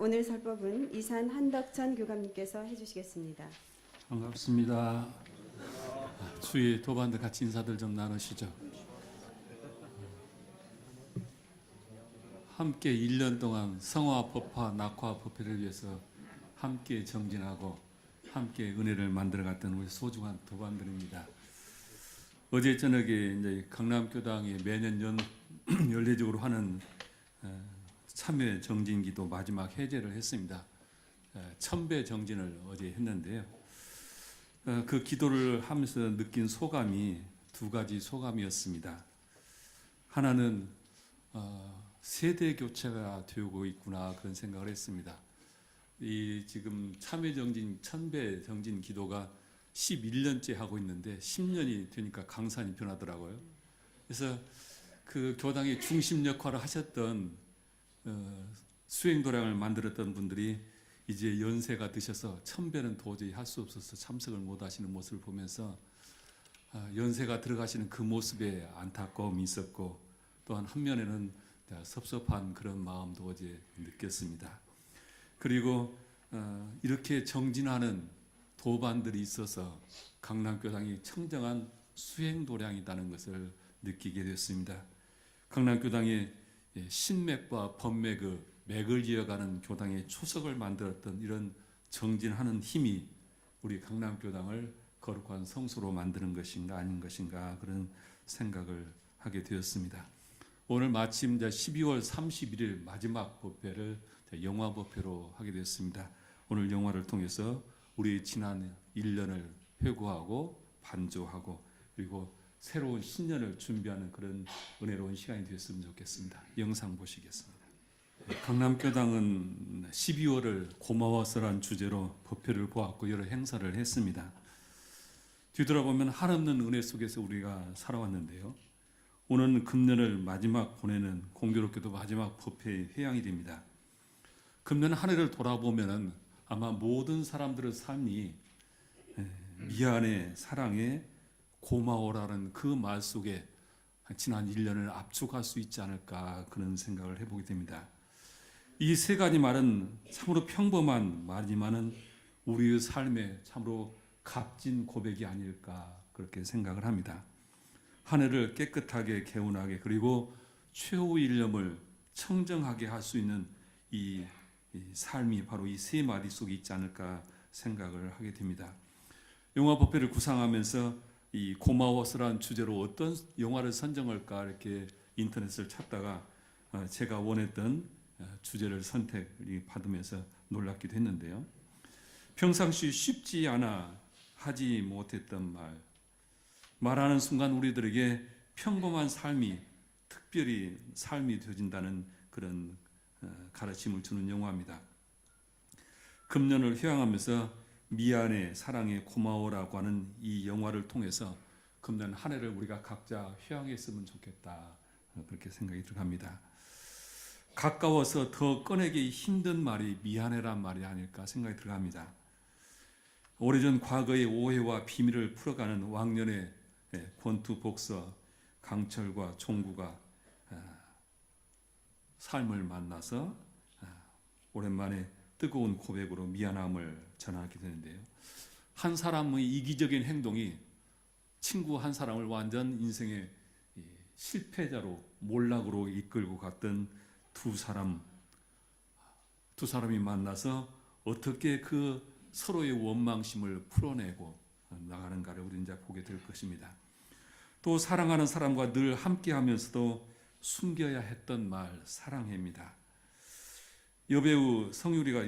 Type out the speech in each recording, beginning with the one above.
오늘 설법은 이산 한덕천 교감님께서 해주시겠습니다. 반갑습니다. 주위 도반들 같이 인사들 좀 나누시죠. 함께 1년 동안 성화 법화 낙화 법회를 위해서 함께 정진하고 함께 은혜를 만들어갔던 우리 소중한 도반들입니다. 어제 저녁에 이제 강남교당이 매년 연례적으로 하는 참회 정진기도 마지막 해제를 했습니다. 천배 정진을 어제 했는데요. 그 기도를 하면서 느낀 소감이 두 가지 소감이었습니다. 하나는 세대 교체가 되고 있구나 그런 생각을 했습니다. 이 지금 참회 정진 천배 정진 기도가 11년째 하고 있는데 10년이 되니까 강산이 변하더라고요. 그래서 그 교당의 중심 역할을 하셨던 수행도량을 만들었던 분들이 이제 연세가 드셔서 천배는 도저히 할 수 없어서 참석을 못 하시는 모습을 보면서 연세가 들어가시는 그 모습에 안타까움이 있었고, 또한 한면에는 섭섭한 그런 마음도 어제 느꼈습니다. 그리고 이렇게 정진하는 도반들이 있어서 강남교당이 청정한 수행도량이라는 것을 느끼게 됐습니다. 강남교당의 신맥과 법맥의 맥을 이어가는 교당의 초석을 만들었던 이런 정진하는 힘이 우리 강남교당을 거룩한 성소로 만드는 것인가 아닌 것인가 그런 생각을 하게 되었습니다. 오늘 마침 12월 31일 마지막 법회를 영화 법회로 하게 됐습니다. 오늘 영화를 통해서 우리 지난 1년을 회고하고 반조하고 그리고 새로운 신년을 준비하는 그런 은혜로운 시간이 되었으면 좋겠습니다. 영상 보시겠습니다. 강남교당은 12월을 고마워서란 주제로 법회를 보았고 여러 행사를 했습니다. 뒤돌아보면 한없는 은혜 속에서 우리가 살아왔는데요. 오는 금년을 마지막 보내는 공교롭게도 마지막 법회의 회양이 됩니다. 금년 한 해를 돌아보면 아마 모든 사람들의 삶이 미안해, 사랑해, 고마워라는 그 말 속에 지난 1년을 압축할 수 있지 않을까 그런 생각을 해보게 됩니다. 이 세 가지 말은 참으로 평범한 말이지만은 우리의 삶에 참으로 값진 고백이 아닐까 그렇게 생각을 합니다. 한 해를 깨끗하게 개운하게 그리고 최후의 일념을 청정하게 할 수 있는 이 삶이 바로 이 세 마디 속에 있지 않을까 생각을 하게 됩니다. 영화 법회를 구상하면서 이 고마워서란 주제로 어떤 영화를 선정할까 이렇게 인터넷을 찾다가 제가 원했던 주제를 선택받으면서 놀랍기도 했는데요. 평상시 쉽지 않아 하지 못했던 말하는 순간 우리들에게 평범한 삶이 특별히 삶이 되어진다는 그런 가르침을 주는 영화입니다. 금년을 휴양하면서 미안해, 사랑해, 고마워라고 하는 이 영화를 통해서 금년 한 해를 우리가 각자 휴양했으면 좋겠다 그렇게 생각이 들어갑니다. 가까워서 더 꺼내기 힘든 말이 미안해란 말이 아닐까 생각이 들어갑니다. 오래전 과거의 오해와 비밀을 풀어가는 왕년의 권투복서 강철과 종구가 삶을 만나서 오랜만에 뜨거운 고백으로 미안함을 전하게 되는데요. 한 사람의 이기적인 행동이 친구 한 사람을 완전 인생의 실패자로 몰락으로 이끌고 갔던 두 사람이 만나서 어떻게 그 서로의 원망심을 풀어내고 나가는가를 우리 이제 보게 될 것입니다. 또 사랑하는 사람과 늘 함께하면서도 숨겨야 했던 말 사랑해입니다. 여배우 성유리가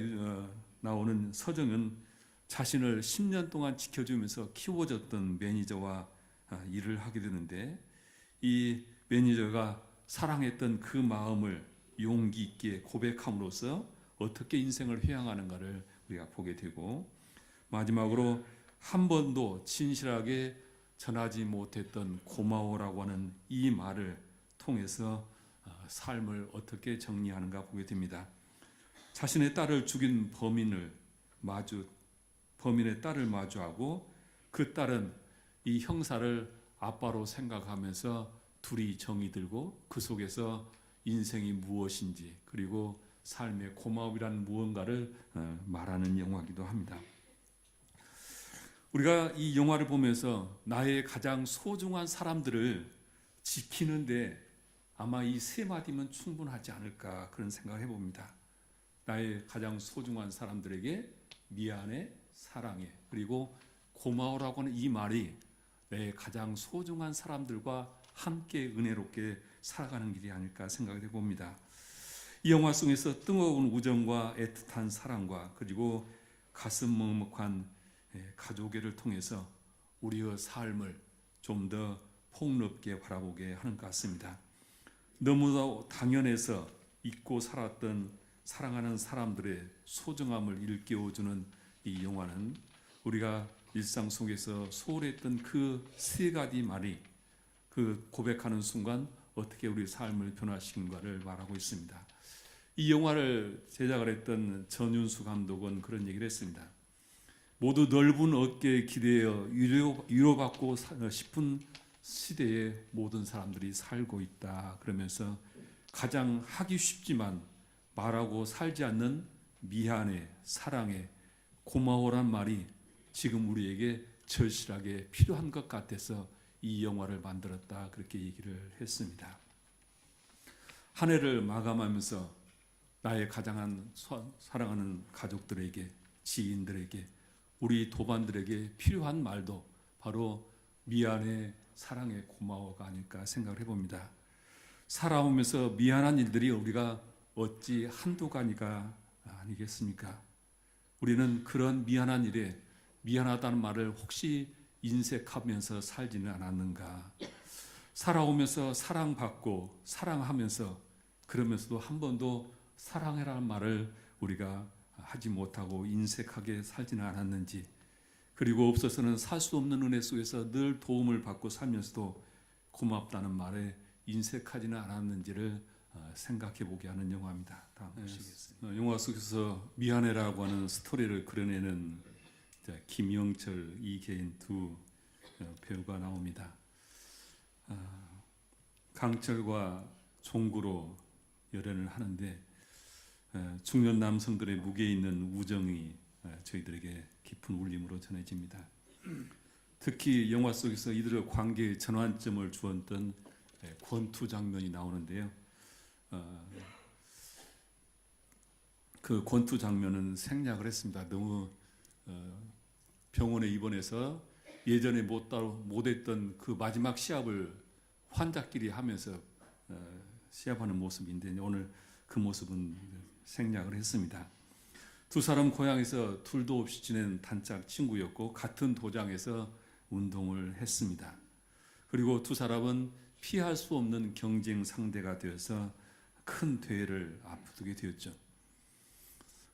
나오는 서정은 자신을 10년 동안 지켜주면서 키워줬던 매니저와 일을 하게 되는데 이 매니저가 사랑했던 그 마음을 용기 있게 고백함으로써 어떻게 인생을 회양하는가를 우리가 보게 되고, 마지막으로 한 번도 진실하게 전하지 못했던 고마워라고 하는 이 말을 통해서 삶을 어떻게 정리하는가 보게 됩니다. 자신의 딸을 죽인 범인의 딸을 마주하고 그 딸은 이 형사를 아빠로 생각하면서 둘이 정이 들고 그 속에서 인생이 무엇인지 그리고 삶의 고마움이라는 무언가를 말하는 영화이기도 합니다. 우리가 이 영화를 보면서 나의 가장 소중한 사람들을 지키는데 아마 이 세 마디면 충분하지 않을까 그런 생각을 해봅니다. 나의 가장 소중한 사람들에게 미안해, 사랑해, 그리고 고마워라고 하는 이 말이 내 가장 소중한 사람들과 함께 은혜롭게 살아가는 길이 아닐까 생각을 해봅니다. 이 영화 속에서 뜨거운 우정과 애틋한 사랑과 그리고 가슴 먹먹한 가족애를 통해서 우리의 삶을 좀 더 폭넓게 바라보게 하는 것 같습니다. 너무도 당연해서 잊고 살았던 사랑하는 사람들의 소중함을 일깨워주는 이 영화는 우리가 일상 속에서 소홀했던 그 세 가지 말이 그 고백하는 순간 어떻게 우리 삶을 변화시킨가를 말하고 있습니다. 이 영화를 제작을 했던 전윤수 감독은 그런 얘기를 했습니다. 모두 넓은 어깨에 기대어 위로받고 싶은 시대에 모든 사람들이 살고 있다. 그러면서 가장 하기 쉽지만 말하고 살지 않는 미안해, 사랑해, 고마워란 말이 지금 우리에게 절실하게 필요한 것 같아서 이 영화를 만들었다. 그렇게 얘기를 했습니다. 한 해를 마감하면서 나의 가장 사랑하는 가족들에게, 지인들에게, 우리 도반들에게 필요한 말도 바로 미안해, 사랑해, 고마워가 아닐까 생각을 해봅니다. 살아오면서 미안한 일들이 우리가 어찌 한두 가지가 아니겠습니까? 우리는 그런 미안한 일에 미안하다는 말을 혹시 인색하면서 살지는 않았는가? 살아오면서 사랑받고 사랑하면서 그러면서도 한 번도 사랑해라는 말을 우리가 하지 못하고 인색하게 살지는 않았는지, 그리고 없어서는 살 수 없는 은혜 속에서 늘 도움을 받고 살면서도 고맙다는 말에 인색하지는 않았는지를 생각해 보게 하는 영화입니다. 다음 보시겠습니다. 영화 속에서 미안해라고 하는 스토리를 그려내는 김영철, 이계인 두 배우가 나옵니다. 강철과 종구로 열연을 하는데 중년 남성들의 무게 있는 우정이 저희들에게 깊은 울림으로 전해집니다. 특히 영화 속에서 이들의 관계의 전환점을 주었던 권투 장면이 나오는데요. 그 권투 장면은 생략을 했습니다. 너무 병원에 입원해서 예전에 못했던 그 마지막 시합을 환자끼리 하면서 시합하는 모습인데 오늘 그 모습은 생략을 했습니다. 두 사람 고향에서 둘도 없이 지낸 단짝 친구였고 같은 도장에서 운동을 했습니다. 그리고 두 사람은 피할 수 없는 경쟁 상대가 되어서 큰 대회를 앞두게 되었죠.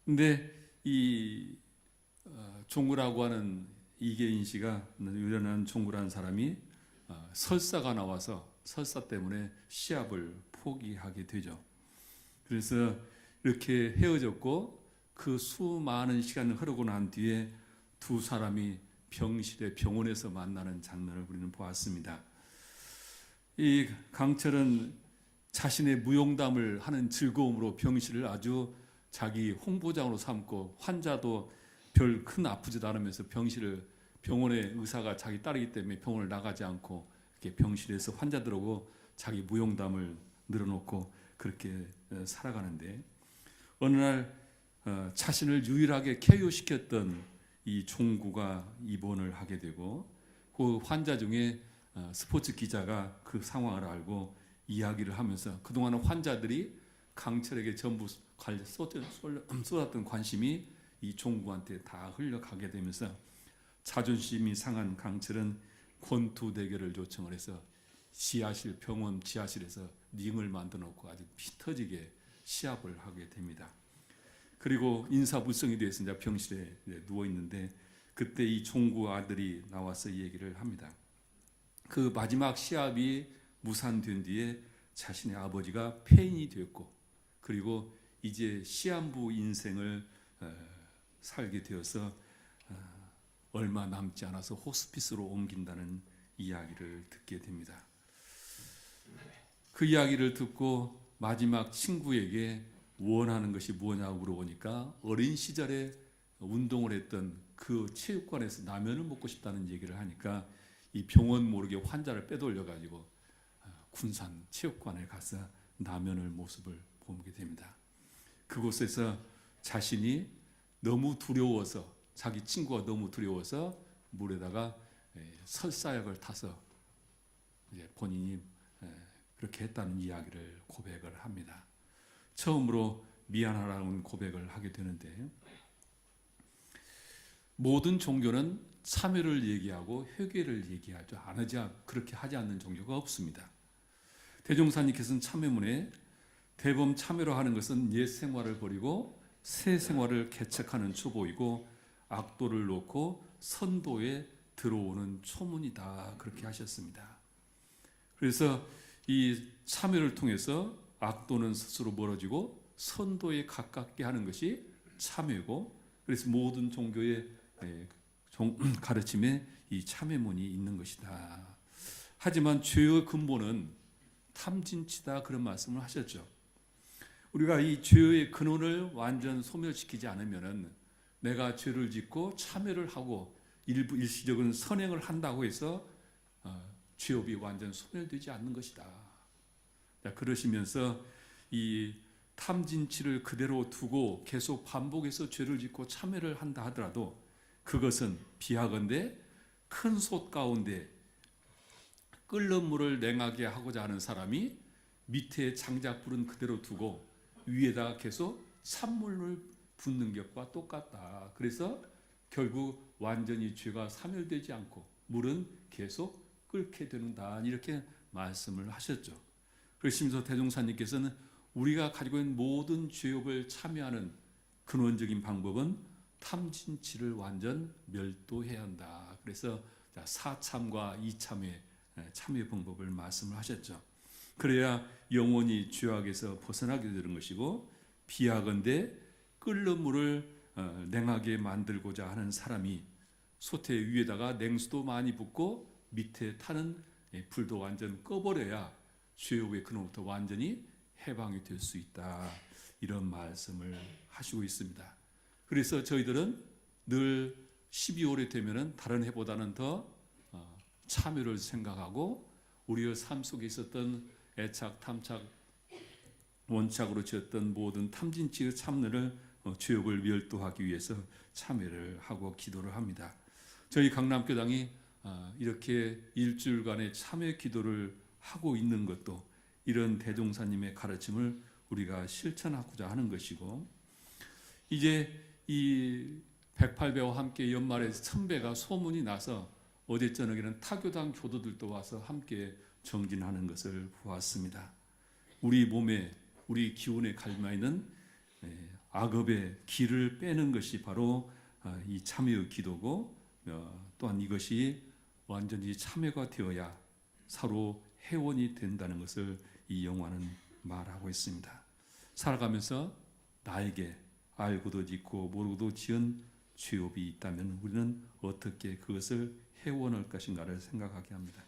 근데 이 종구라고 하는 이계인 씨가 유련한 종구라는 사람이 설사가 나와서 설사 때문에 시합을 포기하게 되죠. 그래서 이렇게 헤어졌고 그 수많은 시간이 흐르고 난 뒤에 두 사람이 병실에 병원에서 만나는 장면을 우리는 보았습니다. 이 강철은 자신의 무용담을 하는 즐거움으로 병실을 아주 자기 홍보장으로 삼고 환자도 별 큰 아프지도 않으면서 병원의 의사가 자기 딸이기 때문에 병원을 나가지 않고 이렇게 병실에서 환자들하고 자기 무용담을 늘어놓고 그렇게 살아가는데 어느 날 자신을 유일하게 케어시켰던 이 종구가 입원을 하게 되고 그 환자 중에 스포츠 기자가 그 상황을 알고 이야기를 하면서 그동안은 환자들이 강철에게 전부 쏟았던 관심이 이 종구한테 다 흘러가게 되면서 자존심이 상한 강철은 권투 대결을 요청을 해서 병원 지하실에서 링을 만들어 놓고 아주 피 터지게 시합을 하게 됩니다. 그리고 인사불성이 돼서 이제 병실에 누워 있는데 그때 이 종구 아들이 나와서 이 얘기를 합니다. 그 마지막 시합이 무산된 뒤에 자신의 아버지가 폐인이 되었고 그리고 이제 시한부 인생을 살게 되어서 얼마 남지 않아서 호스피스로 옮긴다는 이야기를 듣게 됩니다. 그 이야기를 듣고 마지막 친구에게 원하는 것이 뭐냐고 물어보니까 어린 시절에 운동을 했던 그 체육관에서 라면을 먹고 싶다는 얘기를 하니까 이 병원 모르게 환자를 빼돌려 가지고 군산 체육관에 가서 라면을 모습을 보게 됩니다. 그곳에서 자신이 너무 두려워서, 자기 친구가 너무 두려워서 물에다가 설사약을 타서 이제 본인이 그렇게 했다는 이야기를 고백을 합니다. 처음으로 미안하라는 고백을 하게 되는데, 모든 종교는 참회를 얘기하고 회개를 얘기하죠. 그렇게 하지 않는 종교가 없습니다. 대종사님께서는 참회문에 대범 참회로 하는 것은 옛 생활을 버리고 새 생활을 개척하는 초보이고 악도를 놓고 선도에 들어오는 초문이다, 그렇게 하셨습니다. 그래서 이 참회를 통해서 악도는 스스로 멀어지고 선도에 가깝게 하는 것이 참회고, 그래서 모든 종교의 가르침에 이 참회문이 있는 것이다. 하지만 죄의 근본은 탐진치다, 그런 말씀을 하셨죠. 우리가 이 죄의 근원을 완전 소멸시키지 않으면은 내가 죄를 짓고 참회를 하고 일시적인 선행을 한다고 해서 죄업이 완전 소멸되지 않는 것이다. 그러시면서 이 탐진치를 그대로 두고 계속 반복해서 죄를 짓고 참회를 한다 하더라도 그것은 비하건대 큰 솥 가운데 끓는 물을 냉하게 하고자 하는 사람이 밑에 장작불은 그대로 두고 위에다가 계속 찬물을 붓는 것과 똑같다. 그래서 결국 완전히 죄가 사멸되지 않고 물은 계속 끓게 되는다, 이렇게 말씀을 하셨죠. 그러시면서 대종사님께서는 우리가 가지고 있는 모든 죄업을 참여하는 근원적인 방법은 탐진치를 완전 멸도해야 한다. 그래서 사참과 이참의 참회 방법을 말씀을 하셨죠. 그래야 영원히 죄악에서 벗어나게 되는 것이고, 비하건대 끓는 물을 냉하게 만들고자 하는 사람이 솥에 위에다가 냉수도 많이 붓고 밑에 타는 불도 완전 꺼버려야 죄업의 근원부터 완전히 해방이 될 수 있다, 이런 말씀을 하시고 있습니다. 그래서 저희들은 늘 12월이 되면은 다른 해보다는 더 참회를 생각하고 우리의 삶 속에 있었던 애착, 탐착, 원착으로 지었던 모든 탐진치의 참느를 죄업을 멸도하기 위해서 참회를 하고 기도를 합니다. 저희 강남교당이 이렇게 일주일간의 참회 기도를 하고 있는 것도 이런 대종사님의 가르침을 우리가 실천하고자 하는 것이고, 이제 이 108배와 함께 연말에 천배가 소문이 나서 어제 저녁에는 타교당 교도들도 와서 함께 정진하는 것을 보았습니다. 우리 몸에, 우리 기운에 갈망있는 악업의 기를 빼는 것이 바로 이 참회의 기도고, 또한 이것이 완전히 참회가 되어야 서로 회원이 된다는 것을 이 영화는 말하고 있습니다. 살아가면서 나에게 알고도 짓고 모르고도 지은 죄업이 있다면 우리는 어떻게 그것을 회원할 것인가를 생각하게 합니다.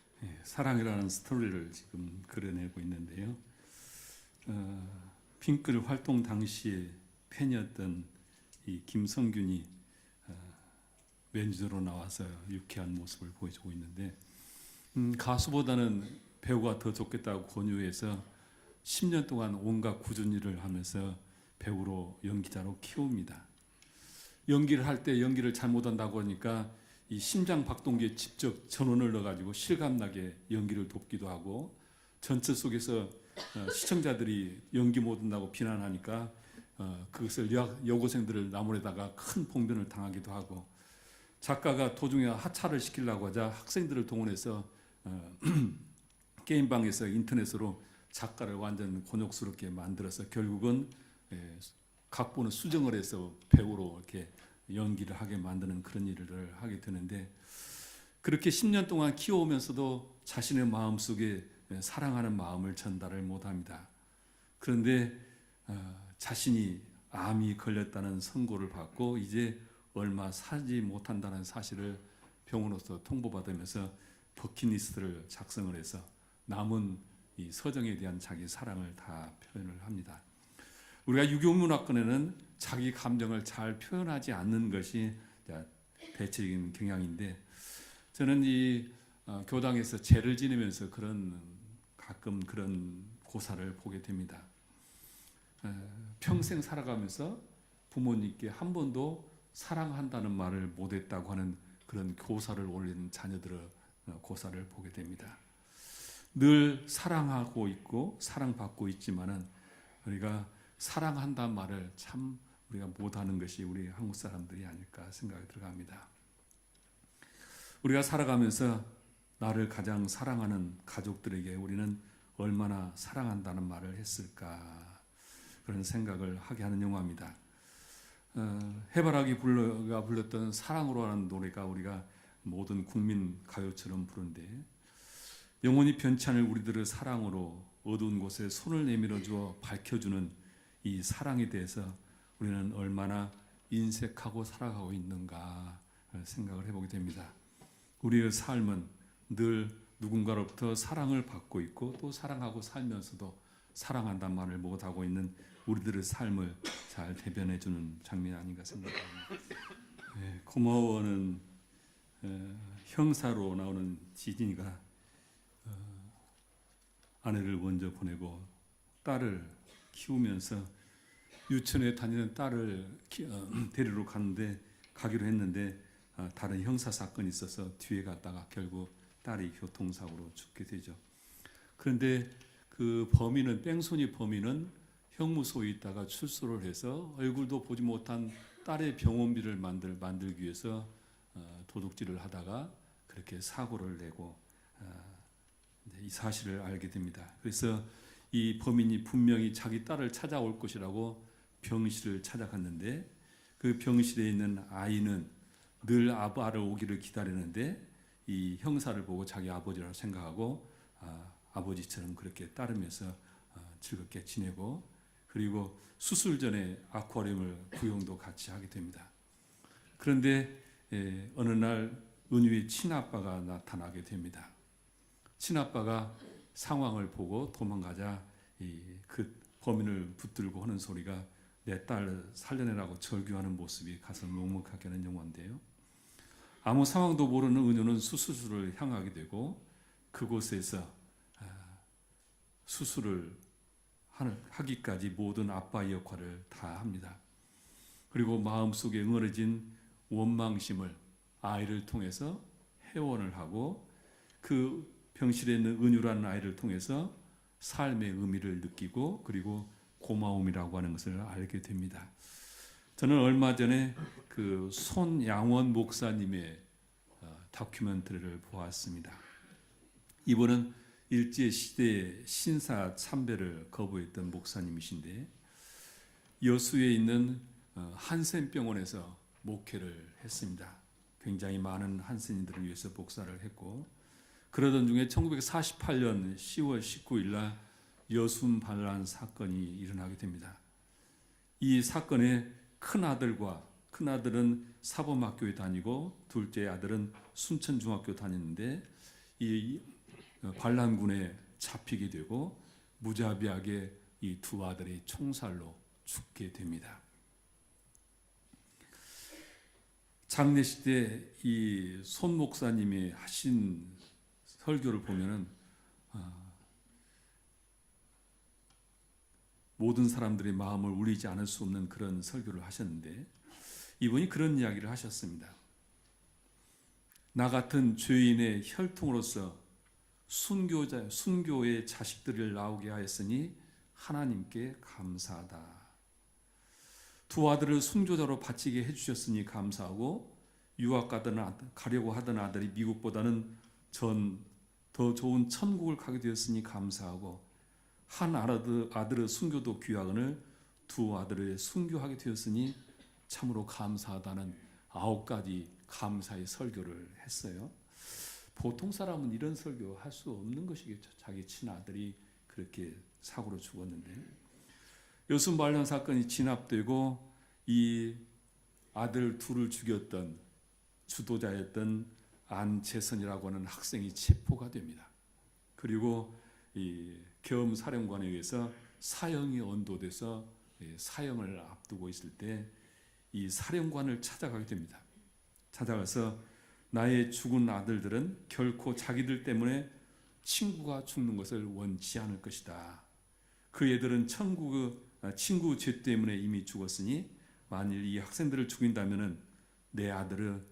사랑이라는 스토리를 지금 그려내고 있는데요. 핑클 활동 당시에 팬이었던 이 김성균이 매니저로 나와서 유쾌한 모습을 보여주고 있는데, 가수보다는 배우가 더 좋겠다고 권유해서 10년 동안 온갖 굳은 일을 하면서 배우로 연기자로 키웁니다. 연기를 할 때 연기를 잘못한다고 하니까 이 심장 박동기에 직접 전원을 넣어가지고 실감나게 연기를 돕기도 하고, 전체 속에서 시청자들이 연기 못한다고 비난하니까 그것을 여고생들을 나무에다가 큰 봉변을 당하기도 하고, 작가가 도중에 하차를 시키려고 하자 학생들을 동원해서 게임방에서 인터넷으로 작가를 완전 곤욕스럽게 만들어서 결국은 각본을 수정을 해서 배우로 이렇게 연기를 하게 만드는 그런 일을 하게 되는데, 그렇게 10년 동안 키워오면서도 자신의 마음속에 사랑하는 마음을 전달을 못합니다. 그런데 자신이 암이 걸렸다는 선고를 받고 이제 얼마 살지 못한다는 사실을 병원으로서 통보받으면서 버킷리스트를 작성을 해서 남은 이 서정에 대한 자기 사랑을 다 표현을 합니다. 우리가 유교문화권에는 자기 감정을 잘 표현하지 않는 것이 대체적인 경향인데, 저는 이 교당에서 제를 지내면서 가끔 그런 고사를 보게 됩니다. 평생 살아가면서 부모님께 한 번도 사랑한다는 말을 못했다고 하는 그런 고사를 올리는 자녀들의 고사를 보게 됩니다. 늘 사랑하고 있고 사랑받고 있지만은 우리가 사랑한다는 말을 참 우리가 못하는 것이 우리 한국 사람들이 아닐까 생각이 들어갑니다. 우리가 살아가면서 나를 가장 사랑하는 가족들에게 우리는 얼마나 사랑한다는 말을 했을까, 그런 생각을 하게 하는 영화입니다. 해바라기 불러가 불렀던 사랑으로 하는 노래가 우리가 모든 국민 가요처럼 부른데, 영원히 변치 않을 우리들의 사랑으로 어두운 곳에 손을 내밀어 주어 밝혀주는 이 사랑에 대해서 우리는 얼마나 인색하고 살아가고 있는가 생각을 해보게 됩니다. 우리의 삶은 늘 누군가로부터 사랑을 받고 있고 또 사랑하고 살면서도 사랑한다는 말을 못하고 있는 우리들의 삶을 잘 대변해주는 장면이 아닌가 생각합니다. 고마워는 형사로 나오는 지진이가 아내를 먼저 보내고 딸을 키우면서 유치원에 다니는 딸을 데리러 가기로 했는데 다른 형사 사건이 있어서 뒤에 갔다가 결국 딸이 교통사고로 죽게 되죠. 그런데 그 범인은, 뺑소니 범인은 형무소에 있다가 출소를 해서 얼굴도 보지 못한 딸의 병원비를 만들기 위해서 도둑질을 하다가 그렇게 사고를 내고 이 사실을 알게 됩니다. 그래서 이 범인이 분명히 자기 딸을 찾아올 것이라고 병실을 찾아갔는데, 그 병실에 있는 아이는 늘 아빠를 오기를 기다리는데 이 형사를 보고 자기 아버지라고 생각하고 아버지처럼 그렇게 따르면서 즐겁게 지내고, 그리고 수술 전에 아쿠아리움을 구경도 같이 하게 됩니다. 그런데 어느 날 은유의 친아빠가 나타나게 됩니다. 친아빠가 상황을 보고 도망가자 그 범인을 붙들고 하는 소리가 내 딸 살려내라고 절규하는 모습이 가슴을 먹먹하게 하는 영화인데요. 아무 상황도 모르는 은유는 수술실을 향하게 되고 그곳에서 수술을 하기까지 모든 아빠의 역할을 다 합니다. 그리고 마음속에 응어려진 원망심을 아이를 통해서 회원을 하고 그 병실에 있는 은유라는 아이를 통해서 삶의 의미를 느끼고 그리고 고마움이라고 하는 것을 알게 됩니다. 저는 얼마 전에 그 손양원 목사님의 다큐멘터리를 보았습니다. 이분은 일제 시대의 신사 참배를 거부했던 목사님이신데 여수에 있는 한센병원에서 목회를 했습니다. 굉장히 많은 한센인들을 위해서 복사를 했고, 그러던 중에 1948년 10월 19일 날 여순 반란 사건이 일어나게 됩니다. 이 사건에 큰아들은 사범학교에 다니고 둘째 아들은 순천중학교 다녔는데 이 반란군에 잡히게 되고 무자비하게 이 두 아들이 총살로 죽게 됩니다. 장례식 때 이 손 목사님이 하신 설교를 보면은 모든 사람들의 마음을 울리지 않을 수 없는 그런 설교를 하셨는데, 이분이 그런 이야기를 하셨습니다. 나 같은 죄인의 혈통으로서 순교의 자식들을 나오게 하였으니 하나님께 감사하다. 두 아들을 순교자로 바치게 해주셨으니 감사하고, 유학 가려고 하던 아들이 미국보다는 더 좋은 천국을 가게 되었으니 감사하고, 한 아들의 순교도 귀하거늘 두 아들을 순교하게 되었으니 참으로 감사하다는 9가지 감사의 설교를 했어요. 보통 사람은 이런 설교 할 수 없는 것이겠죠. 자기 친아들이 그렇게 사고로 죽었는데, 여순 반란 사건이 진압되고 이 아들 둘을 죽였던 주도자였던 안재선이라고 하는 학생이 체포가 됩니다. 그리고 이 겸사령관에 의해서 사형이 언도돼서 사형을 앞두고 있을 때 이 사령관을 찾아가게 됩니다. 찾아가서 나의 죽은 아들들은 결코 자기들 때문에 친구가 죽는 것을 원치 않을 것이다. 그 애들은 친구 죄 때문에 이미 죽었으니 만일 이 학생들을 죽인다면 내 아들의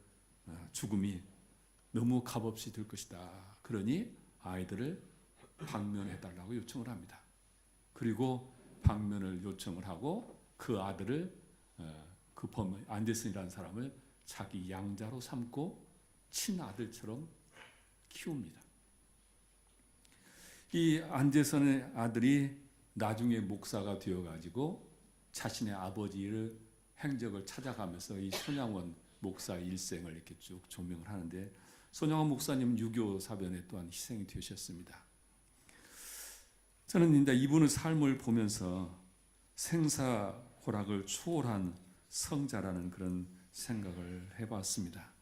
죽음이 너무 값없이 될 것이다. 그러니 아이들을 방면해달라고 요청을 합니다. 그리고 방면을 요청을 하고 그 아들을 그 안데슨이라는 사람을 자기 양자로 삼고 친아들처럼 키웁니다. 이 안데슨의 아들이 나중에 목사가 되어가지고 자신의 아버지의 행적을 찾아가면서 이 손양원 목사 일생을 이렇게 쭉 조명을 하는데, 손양원 목사님은 유교 사변에 또한 희생이 되셨습니다. 저는 이제 이분의 삶을 보면서 생사호락을 초월한 성자라는 그런 생각을 해봤습니다.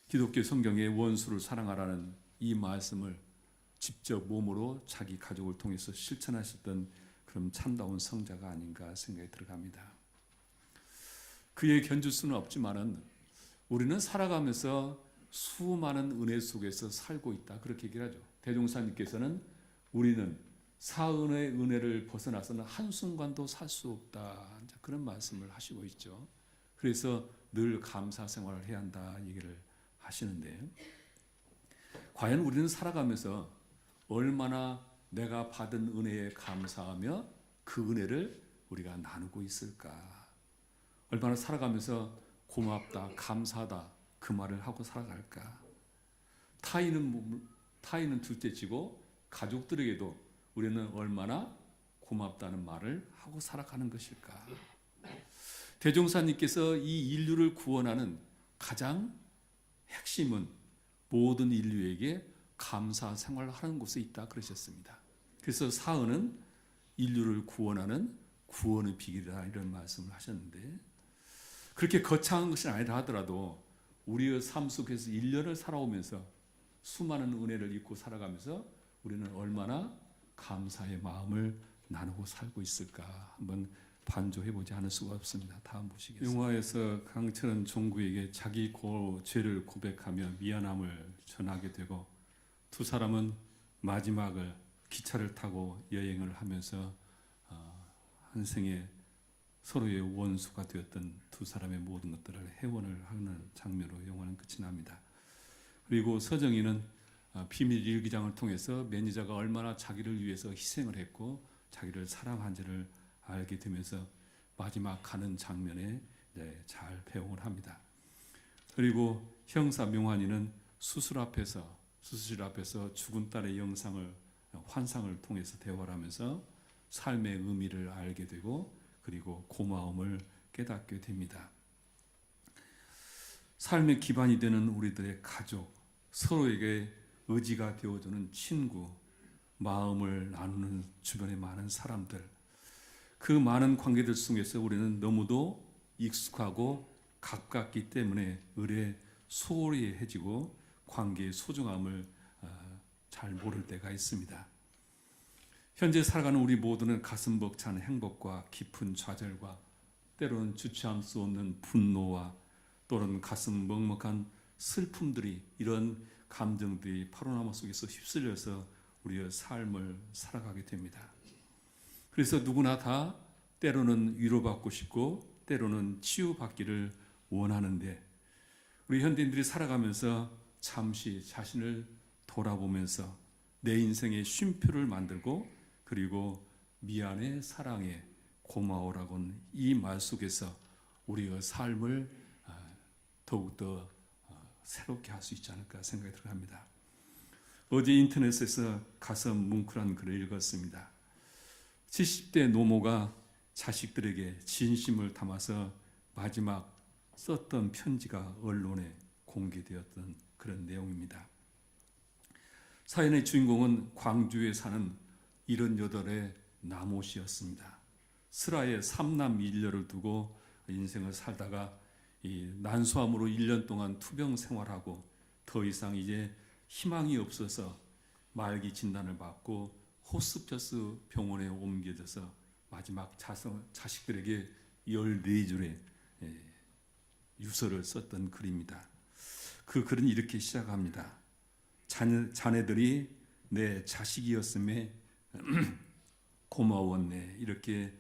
기독교 성경의 원수를 사랑하라는 이 말씀을 직접 몸으로 자기 가족을 통해서 실천하셨던 그런 참다운 성자가 아닌가 생각이 들어갑니다. 그의 견줄 수는 없지만은 우리는 살아가면서 수많은 은혜 속에서 살고 있다, 그렇게 얘기를 하죠. 대종사님께서는 우리는 사은의 은혜를 벗어나서는 한순간도 살 수 없다, 그런 말씀을 하시고 있죠. 그래서 늘 감사 생활을 해야 한다 얘기를 하시는데, 과연 우리는 살아가면서 얼마나 내가 받은 은혜에 감사하며 그 은혜를 우리가 나누고 있을까? 얼마나 살아가면서 고맙다, 감사하다 그 말을 하고 살아갈까? 타인은 둘째치고 가족들에게도 우리는 얼마나 고맙다는 말을 하고 살아가는 것일까? 대종사님께서 이 인류를 구원하는 가장 핵심은 모든 인류에게 감사 생활을 하는 곳에 있다 그러셨습니다. 그래서 사은은 인류를 구원하는 구원의 비결이다, 이런 말씀을 하셨는데, 그렇게 거창한 것이 아니라 하더라도 우리의 삶 속에서 1년을 살아오면서 수많은 은혜를 입고 살아가면서 우리는 얼마나 감사의 마음을 나누고 살고 있을까 한번 반조해보지 않을 수가 없습니다. 다음 보시겠습니다. 영화에서 강철은 종구에게 자기 죄를 고백하며 미안함을 전하게 되고, 두 사람은 마지막을 기차를 타고 여행을 하면서 한 생에 서로의 원수가 되었던 두 사람의 모든 것들을 회원을 하는 장면으로 영화는 끝이 납니다. 그리고 서정희는 비밀 일기장을 통해서 매니저가 얼마나 자기를 위해서 희생을 했고 자기를 사랑한지를 알게 되면서 마지막 가는 장면에 잘 배웅을 합니다. 그리고 형사 명환이는 수술실 앞에서 죽은 딸의 환상을 통해서 대화를 하면서 삶의 의미를 알게 되고 그리고 고마움을 깨닫게 됩니다. 삶의 기반이 되는 우리들의 가족, 서로에게 의지가 되어주는 친구, 마음을 나누는 주변의 많은 사람들, 그 많은 관계들 속에서 우리는 너무도 익숙하고 가깝기 때문에 의례 소홀히 해지고 관계의 소중함을 잘 모를 때가 있습니다. 현재 살아가는 우리 모두는 가슴 벅찬 행복과 깊은 좌절과 때로는 주체할 수 없는 분노와 또는 가슴 먹먹한 슬픔들이, 이런 감정들이 파로나무 속에서 휩쓸려서 우리의 삶을 살아가게 됩니다. 그래서 누구나 다 때로는 위로받고 싶고 때로는 치유받기를 원하는데, 우리 현대인들이 살아가면서 잠시 자신을 돌아보면서 내 인생의 쉼표를 만들고 그리고 미안해, 사랑해, 고마워라고는 이 말 속에서 우리의 삶을 더욱더 새롭게 할 수 있지 않을까 생각이 들어갑니다. 어제 인터넷에서 가슴 뭉클한 글을 읽었습니다. 70대 노모가 자식들에게 진심을 담아서 마지막 썼던 편지가 언론에 공개되었던 그런 내용입니다. 사연의 주인공은 광주에 사는 78의 남오씨였습니다. 슬하에 3남 1녀를 두고 인생을 살다가 이 난소암으로 1년 동안 투병 생활하고 더 이상 이제 희망이 없어서 말기 진단을 받고 호스피스 병원에 옮겨져서 마지막 자식들에게 14줄의 유서를 썼던 글입니다. 그 글은 이렇게 시작합니다. 자네들이 내 자식이었음에 고마웠네. 이렇게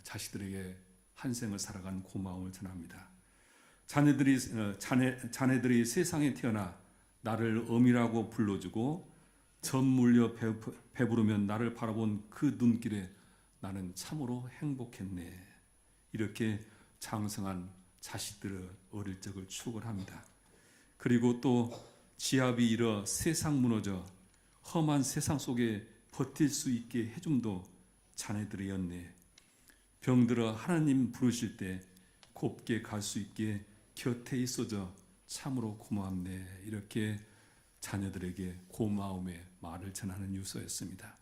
자식들에게 한 생을 살아간 고마움을 전합니다. 자네들이 세상에 태어나 나를 어미라고 불러주고 젖 물려 배부르면 나를 바라본 그 눈길에 나는 참으로 행복했네. 이렇게 장성한 자식들의 어릴 적을 추억을 합니다. 그리고 또 지압이 일어 세상 무너져 험한 세상 속에 버틸 수 있게 해줌도 자네들이었네. 병들어 하나님 부르실 때 곱게 갈 수 있게 곁에 있어줘 참으로 고맙네. 이렇게 자녀들에게 고마움의 말을 전하는 유서였습니다.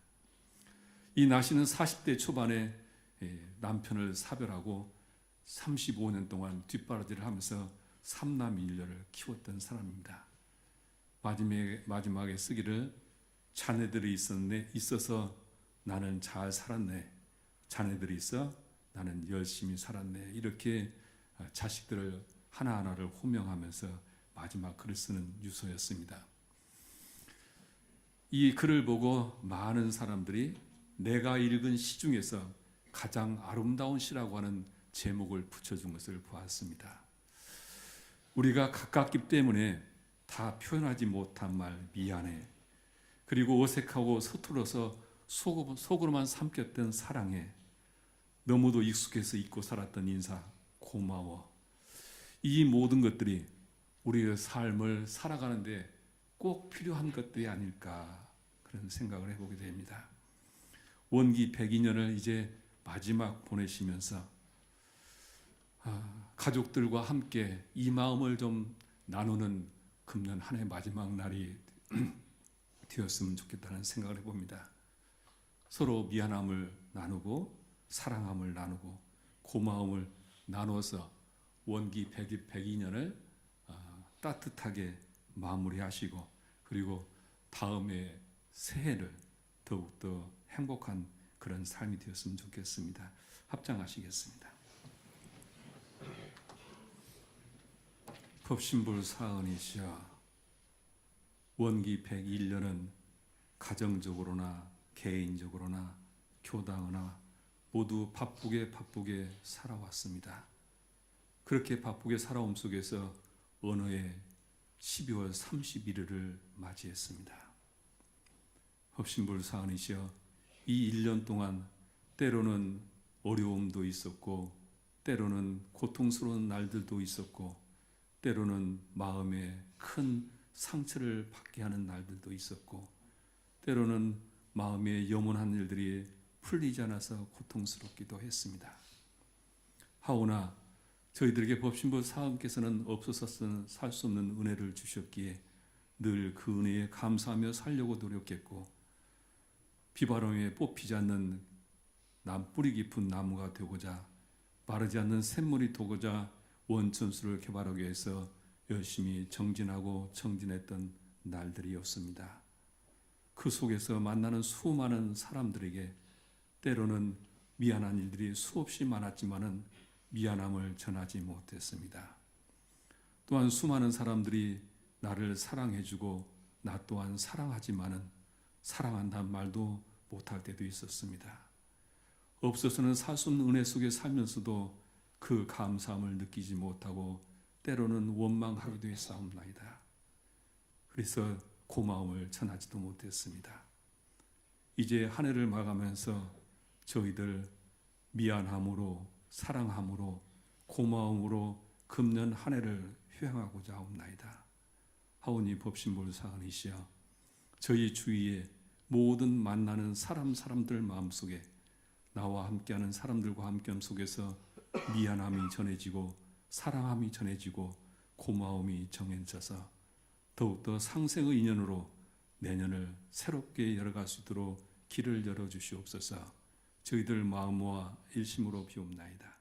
이 나시는 40대 초반에 남편을 사별하고 35년 동안 뒷바라지를 하면서 삼남일녀를 키웠던 사람입니다. 마지막에 쓰기를 자네들이 있어서 나는 잘 살았네. 자네들이 있어 나는 열심히 살았네. 이렇게 자식들을 하나하나를 호명하면서 마지막 글을 쓰는 유서였습니다. 이 글을 보고 많은 사람들이 내가 읽은 시 중에서 가장 아름다운 시라고 하는 제목을 붙여준 것을 보았습니다. 우리가 가깝기 때문에 다 표현하지 못한 말 미안해. 그리고 어색하고 서툴러서 속으로만 삼켰던 사랑해. 너무도 익숙해서 잊고 살았던 인사 고마워. 이 모든 것들이 우리의 삶을 살아가는데 꼭 필요한 것들이 아닐까 그런 생각을 해보게 됩니다. 원기 102년을 이제 마지막 보내시면서 가족들과 함께 이 마음을 좀 나누는 금년 한 해 마지막 날이 되었으면 좋겠다는 생각을 해봅니다. 서로 미안함을 나누고 사랑함을 나누고 고마움을 나눠서 원기 102년을 따뜻하게 마무리하시고 그리고 다음에 새해를 더욱더 행복한 그런 삶이 되었으면 좋겠습니다. 합장하시겠습니다. 법신불 사은이시여, 원기 101년은 가정적으로나 개인적으로나 교당이나 모두 바쁘게 살아왔습니다. 그렇게 바쁘게 살아옴 속에서 어느 해 12월 31일을 맞이했습니다. 법신불 사은이시여, 이 1년 동안 때로는 어려움도 있었고 때로는 고통스러운 날들도 있었고 때로는 마음에 큰 상처를 받게 하는 날들도 있었고 때로는 마음에 염원한 일들이 풀리지 않아서 고통스럽기도 했습니다. 하오나 저희들에게 법신부 사은께서는 없어서는 살 수 없는 은혜를 주셨기에 늘 그 은혜에 감사하며 살려고 노력했고 비바람에 뽑히지 않는 뿌리 깊은 나무가 되고자 마르지 않는 샘물이 되고자 원천수를 개발하기 위해서 열심히 정진하고 청진했던 날들이었습니다. 그 속에서 만나는 수많은 사람들에게 때로는 미안한 일들이 수없이 많았지만은 미안함을 전하지 못했습니다. 또한 수많은 사람들이 나를 사랑해주고 나 또한 사랑하지만은 사랑한다는 말도 못할 때도 있었습니다. 없어서는 살 수 없는 은혜 속에 살면서도 그 감사함을 느끼지 못하고 때로는 원망하기도 했사옵나이다. 그래서 고마움을 전하지도 못했습니다. 이제 한 해를 마감하면서 저희들 미안함으로 사랑함으로 고마움으로 금년 한 해를 회항하고자 하옵나이다. 하오니 법신불 사은이시여, 저희 주위에 모든 만나는 사람들 마음속에 나와 함께하는 사람들과 함께함 속에서 미안함이 전해지고 사랑함이 전해지고 고마움이 정해져서 더욱더 상생의 인연으로 내년을 새롭게 열어갈 수 있도록 길을 열어주시옵소서. 저희들 마음 모아 일심으로 비옵나이다.